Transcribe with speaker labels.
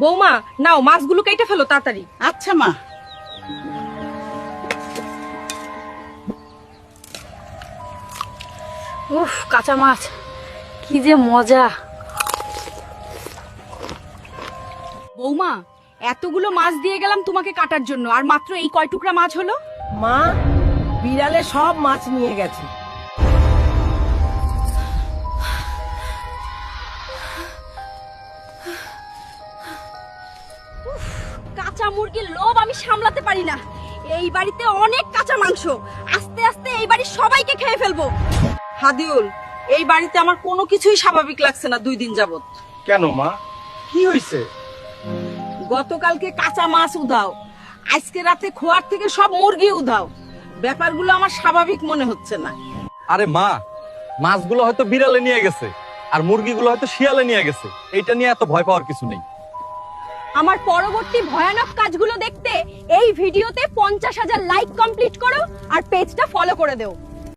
Speaker 1: বৌমা নাও মাছগুলো কেটে ফেলো তাড়াতাড়ি।
Speaker 2: আচ্ছা মা।
Speaker 3: উফ, কাঁচা মাছ কি যে মজা।
Speaker 1: বৌমা এতগুলো মাছ দিয়ে গেলাম তোমাকে কাটার জন্য, আর মাত্র এই কয় টুকরা মাছ হলো?
Speaker 2: মা, বিড়ালে সব মাছ নিয়ে গেছে।
Speaker 1: কাঁচা মুরগির লোভ আমি সামলাতে পারি না। এই বাড়িতে অনেক কাঁচা মাংস, আস্তে আস্তে এই বাড়ির সবাইকে খেয়ে ফেলবো। হাদিউল, এই বাড়িতে আমার কোনো কিছুই স্বাভাবিক লাগছে না 2 দিন যাবত।
Speaker 4: কেন মা, কি হয়েছে?
Speaker 2: গতকালকে কাঁচা মাছ উধাও, আজকে রাতে খোয়ার থেকে সব মুরগি উধাও। ব্যাপারগুলো আমার স্বাভাবিক মনে হচ্ছে না।
Speaker 4: আরে মা, মাছগুলো হয়তো বিড়ালে নিয়ে গেছে আর মুরগিগুলো হয়তো শিয়ালে নিয়ে গেছে, এইটা নিয়ে এত ভয় পাওয়ার কিছু নেই।
Speaker 1: আমার পরবর্তী ভয়ানক কাজগুলো দেখতে এই ভিডিওতে 50,000 লাইক কমপ্লিট করো আর পেজটা ফলো করে দেও।